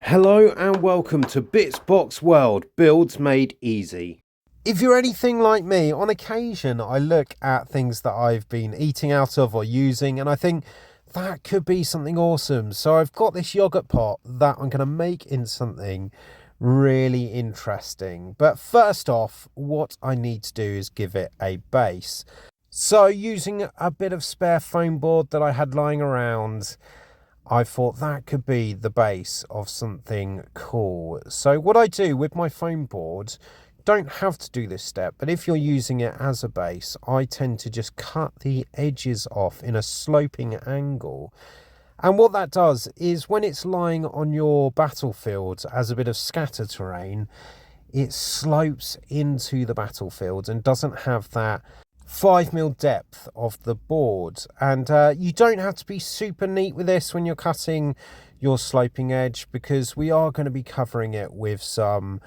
Hello and welcome to Bitsbox World, builds made easy. If you're anything like me, on occasion I look at things that I've been eating out of or using and I think that could be something awesome. So I've got this yogurt pot that I'm going to make into something really interesting. But first off, what I need to do is give it a base. So using a bit of spare foam board that I had lying around, I thought that could be the base of something cool. So what I do with my foam board, don't have to do this step, but if you're using it as a base, I tend to just cut the edges off in a sloping angle. And what that does is when it's lying on your battlefield as a bit of scatter terrain, it slopes into the battlefield and doesn't have that 5mm depth of the board. And you don't have to be super neat with this when you're cutting your sloping edge, because we are going to be covering it with some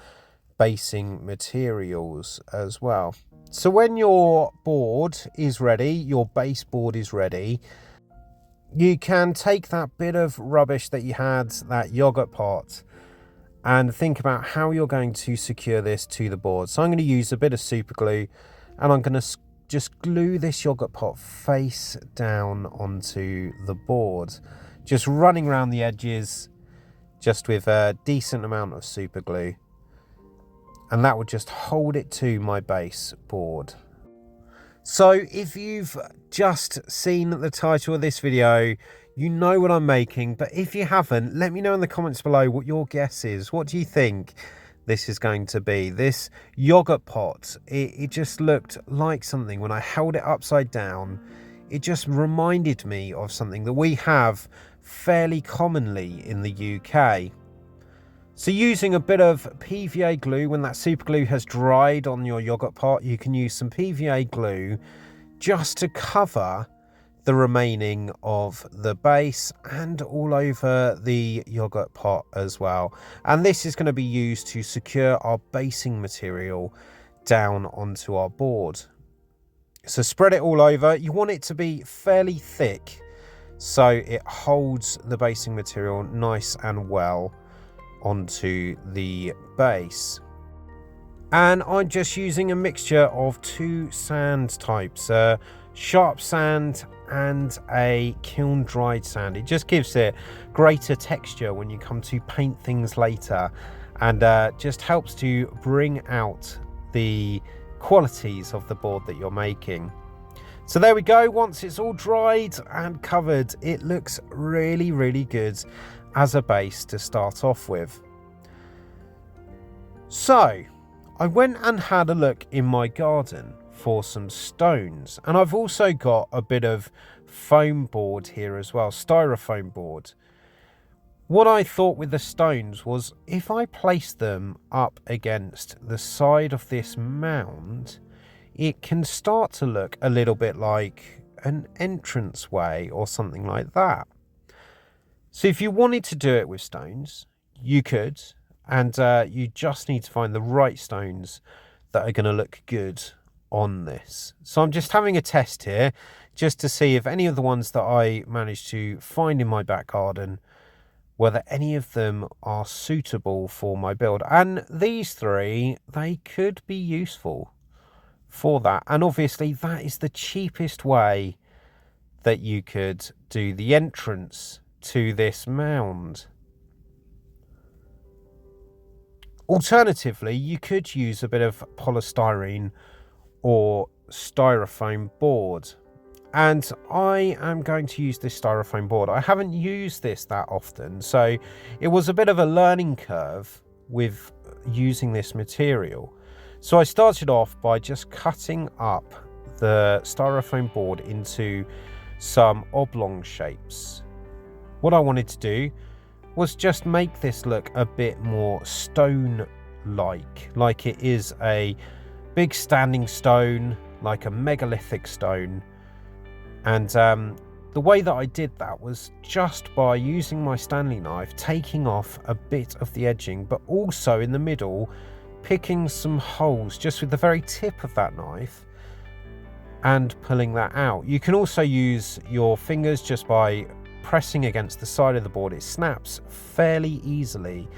basing materials as well. So when your board is ready, your base board is ready, you can take that bit of rubbish that you had, that yogurt pot, and think about how you're going to secure this to the board. So I'm going to use a bit of super glue and I'm going to just glue this yogurt pot face down onto the board, just running around the edges just with a decent amount of super glue, and that would just hold it to my base board. So if you've just seen the title of this video, you know what I'm making, but if you haven't, let me know in the comments below what your guess is. What do you think this is going to be? This yogurt pot, it just looked like something when I held it upside down. It just reminded me of something that we have fairly commonly in the UK. So using a bit of PVA glue, when that super glue has dried on your yogurt pot, you can use some PVA glue just to cover the remaining of the base and all over the yogurt pot as well. And this is going to be used to secure our basing material down onto our board. So spread it all over. You want it to be fairly thick so it holds the basing material nice and well onto the base. And I'm just using a mixture of two sand types, sharp sand and a kiln dried sand. It just gives it greater texture when you come to paint things later, and just helps to bring out the qualities of the board that you're making. So there we go. Once it's all dried and covered, it looks really good as a base to start off with. So I went and had a look in my garden for some stones, and I've also got a bit of foam board here as well, styrofoam board. What I thought with the stones was, if I place them up against the side of this mound, it can start to look a little bit like an entranceway or something like that. So if you wanted to do it with stones, you could, and you just need to find the right stones that are going to look good on this. So I'm just having a test here just to see if any of the ones that I managed to find in my back garden, whether any of them are suitable for my build. And these three, they could be useful for that. And obviously that is the cheapest way that you could do the entrance to this mound. Alternatively, you could use a bit of polystyrene or styrofoam board, and I am going to use this styrofoam board. I haven't used this that often, so it was a bit of a learning curve with using this material. So I started off by just cutting up the styrofoam board into some oblong shapes. What I wanted to do was just make this look a bit more stone-like it is a big standing stone, like a megalithic stone. And the way that I did that was just by using my Stanley knife, taking off a bit of the edging, but also in the middle, picking some holes just with the very tip of that knife and pulling that out. You can also use your fingers just by pressing against the side of the board, it snaps fairly easily.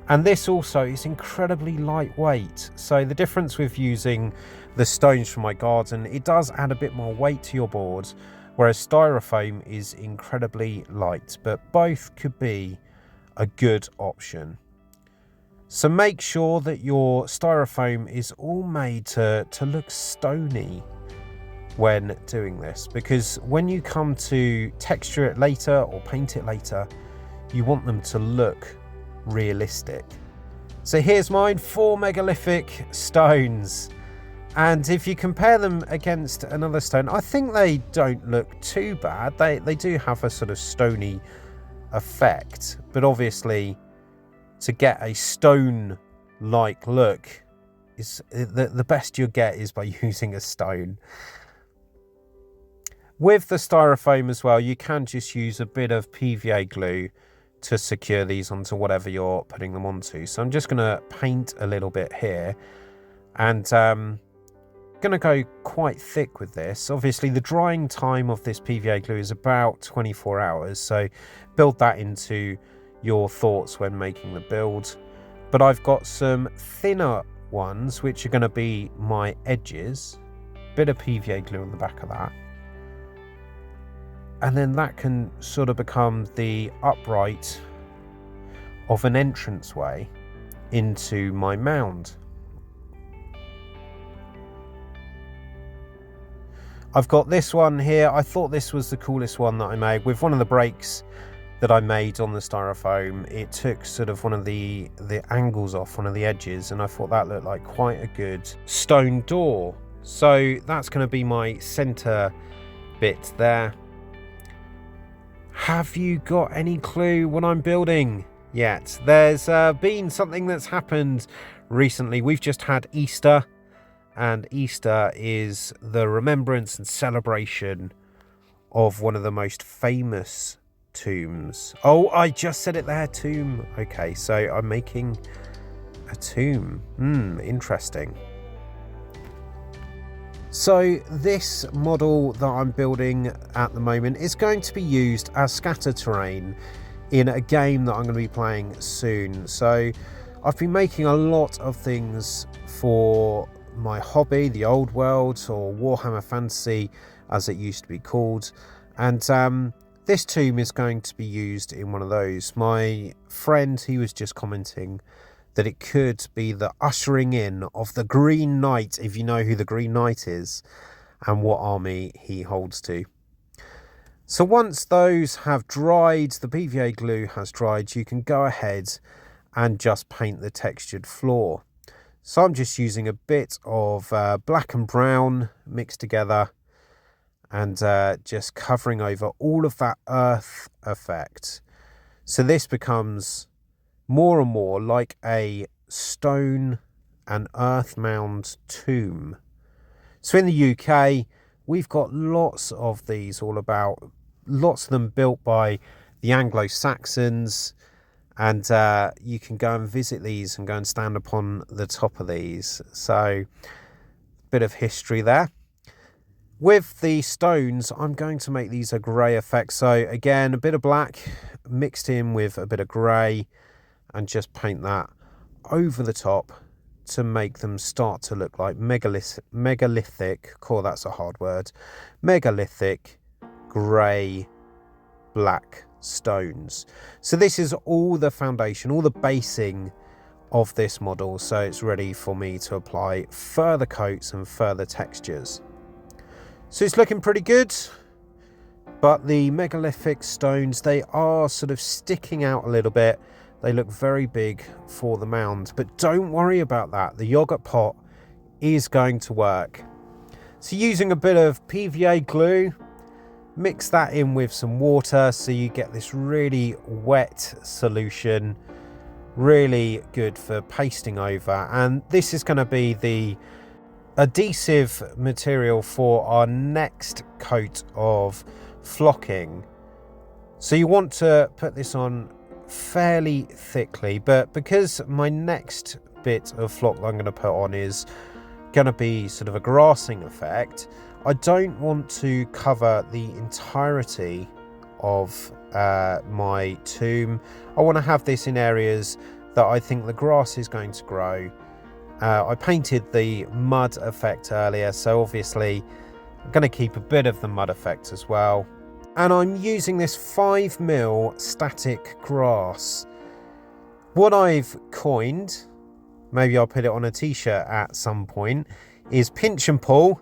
And this also is incredibly lightweight. So the difference with using the stones from my garden, it does add a bit more weight to your board, whereas styrofoam is incredibly light, but both could be a good option. So make sure that your styrofoam is all made to look stony when doing this, because when you come to texture it later or paint it later, you want them to look realistic. So here's mine, 4 megalithic stones, and if you compare them against another stone, I think they don't look too bad. They do have a sort of stony effect, but obviously to get a stone like look is the best you'll get is by using a stone. With the styrofoam as well, you can just use a bit of PVA glue to secure these onto whatever you're putting them onto. So I'm just going to paint a little bit here, and going to go quite thick with this. Obviously the drying time of this PVA glue is about 24 hours, so build that into your thoughts when making the build. But I've got some thinner ones which are going to be my edges, bit of PVA glue on the back of that, and then that can sort of become the upright of an entranceway into my mound. I've got this one here. I thought this was the coolest one that I made. With one of the breaks that I made on the styrofoam, it took sort of one of the angles off one of the edges, and I thought that looked like quite a good stone door. So that's going to be my center bit there. Have you got any clue what I'm building yet? There's been something that's happened recently. We've just had Easter, and Easter is the remembrance and celebration of one of the most famous tombs. Oh, I just said it there, tomb. Okay, so I'm making a tomb. Interesting. So this model that I'm building at the moment is going to be used as scatter terrain in a game that I'm going to be playing soon. So I've been making a lot of things for my hobby, the old world, or Warhammer Fantasy as it used to be called, and this tomb is going to be used in one of those. My friend, he was just commenting that it could be the ushering in of the Green Knight, if you know who the Green Knight is and what army he holds to. So once those have dried, the PVA glue has dried, you can go ahead and just paint the textured floor. So I'm just using a bit of black and brown mixed together, and just covering over all of that earth effect. So this becomes more and more like a stone and earth mound tomb. So in the UK, we've got lots of these all about, lots of them built by the Anglo-Saxons, and you can go and visit these and go and stand upon the top of these. So bit of history there. With the stones, I'm going to make these a grey effect. So again, a bit of black mixed in with a bit of grey, and just paint that over the top to make them start to look like megalithic, cool, that's a hard word, megalithic grey black stones. So this is all the foundation, all the basing of this model, so it's ready for me to apply further coats and further textures. So it's looking pretty good, but the megalithic stones, they are sort of sticking out a little bit. They look very big for the mound, but don't worry about that. The yogurt pot is going to work. So using a bit of PVA glue, mix that in with some water so you get this really wet solution, really good for pasting over. And this is going to be the adhesive material for our next coat of flocking. So you want to put this on fairly thickly, but because my next bit of flock that I'm going to put on is going to be sort of a grassing effect, I don't want to cover the entirety of my tomb. I want to have this in areas that I think the grass is going to grow. I painted the mud effect earlier, so obviously I'm going to keep a bit of the mud effect as well. And I'm using this 5mm static grass. What I've coined, maybe I'll put it on a t-shirt at some point, is pinch and pull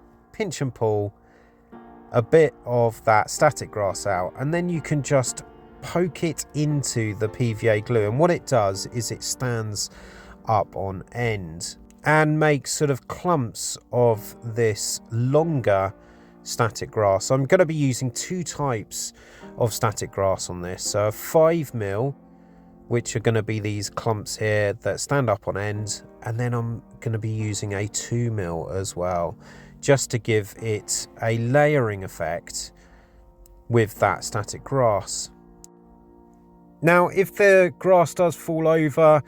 a bit of that static grass out, and then you can just poke it into the PVA glue, and what it does is it stands up on end and makes sort of clumps of this longer static grass. I'm going to be using 2 types of static grass on this, so a 5mm, which are going to be these clumps here that stand up on end, and then I'm going to be using a 2mm as well, just to give it a layering effect with that static grass. Now, if the grass does fall over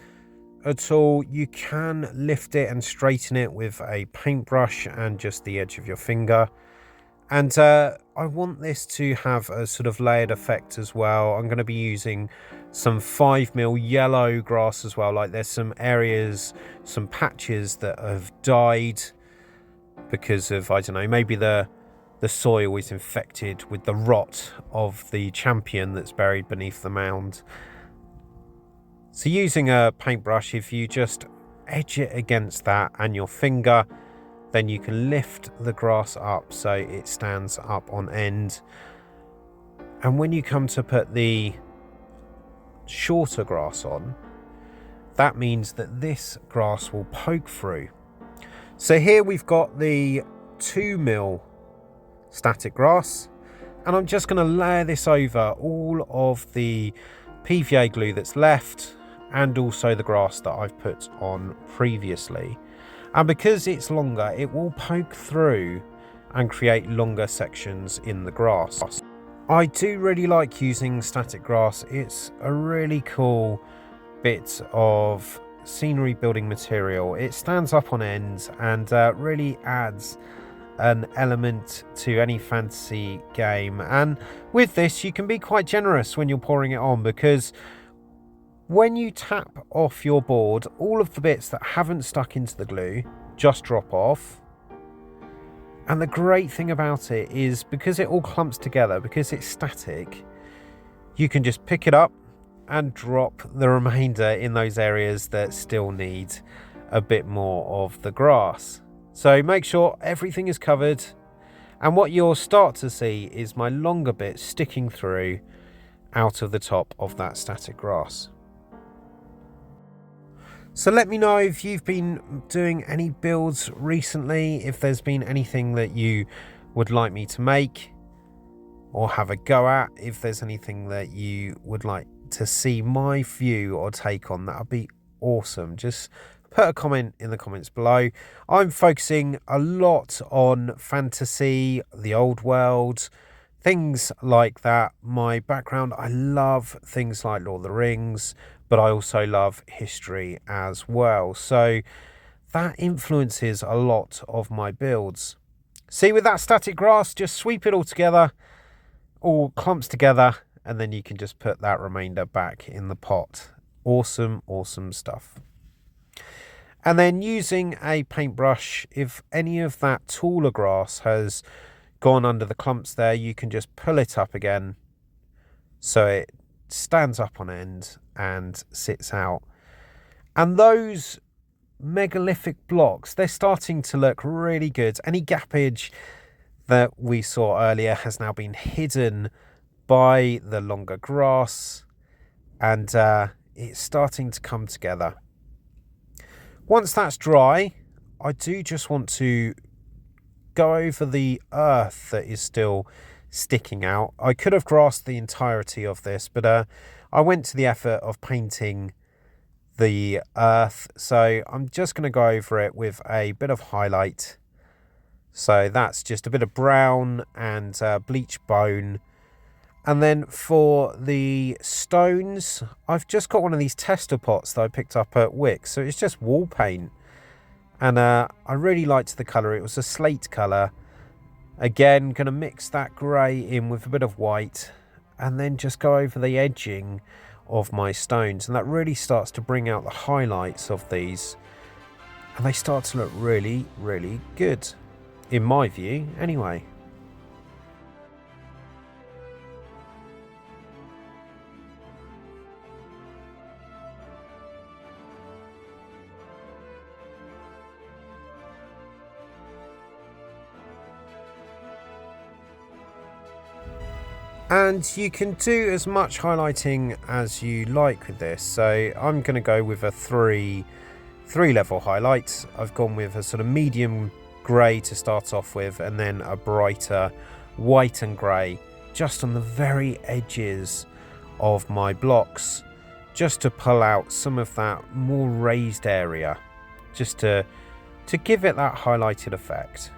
at all, you can lift it and straighten it with a paintbrush and just the edge of your finger. And I want this to have a sort of layered effect as well. I'm going to be using some 5mm yellow grass as well. Like, there's some areas, some patches that have died because of, I don't know, maybe the soil is infected with the rot of the champion that's buried beneath the mound. So using a paintbrush, if you just edge it against that and your finger, then you can lift the grass up so it stands up on end. And when you come to put the shorter grass on, that means that this grass will poke through. So here we've got the 2mm static grass, and I'm just going to layer this over all of the PVA glue that's left, and also the grass that I've put on previously. And because it's longer, it will poke through and create longer sections in the grass. I do really like using static grass. It's a really cool bit of scenery building material. It stands up on end and really adds an element to any fantasy game. And with this, you can be quite generous when you're pouring it on, because when you tap off your board, all of the bits that haven't stuck into the glue just drop off. And the great thing about it is, because it all clumps together, because it's static, you can just pick it up and drop the remainder in those areas that still need a bit more of the grass. So make sure everything is covered, and what you'll start to see is my longer bit sticking through out of the top of that static grass. So let me know if you've been doing any builds recently, if there's been anything that you would like me to make or have a go at, if there's anything that you would like to see my view or take on. That would be awesome. Just put a comment in the comments below. I'm focusing a lot on fantasy, the old world, things like that. My background, I love things like Lord of the Rings, but I also love history as well. So that influences a lot of my builds. See, with that static grass, just sweep it all together, all clumps together, and then you can just put that remainder back in the pot. Awesome, awesome stuff. And then using a paintbrush, if any of that taller grass has gone under the clumps there, you can just pull it up again so it stands up on end and sits out. And those megalithic blocks, they're starting to look really good. Any gappage that we saw earlier has now been hidden by the longer grass, and it's starting to come together. Once that's dry, I do just want to go over the earth that is still sticking out. I could have grassed the entirety of this, but I went to the effort of painting the earth, so I'm just going to go over it with a bit of highlight. So that's just a bit of brown and bleach bone. And then for the stones, I've just got one of these tester pots that I picked up at Wickes, so it's just wall paint. And I really liked the colour. It was a slate colour. Again, going to mix that grey in with a bit of white and then just go over the edging of my stones, and that really starts to bring out the highlights of these, and they start to look really, really good, in my view anyway. And you can do as much highlighting as you like with this. So I'm going to go with a three level highlight. I've gone with a sort of medium grey to start off with, and then a brighter white and grey just on the very edges of my blocks, just to pull out some of that more raised area, just to give it that highlighted effect.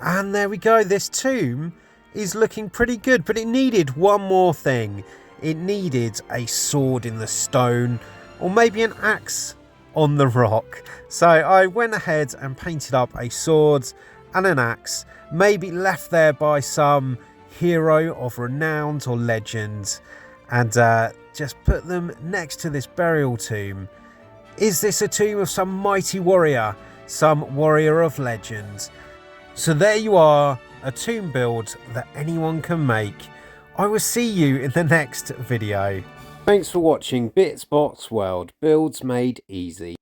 And there we go, this tomb is looking pretty good, but it needed one more thing. It needed a sword in the stone, or maybe an axe on the rock. So I went ahead and painted up a sword and an axe, maybe left there by some hero of renown or legend, and just put them next to this burial tomb. Is this a tomb of some mighty warrior, some warrior of legend? So there you are, a tomb build that anyone can make. I will see you in the next video. Thanks for watching Bits Box World, builds made easy.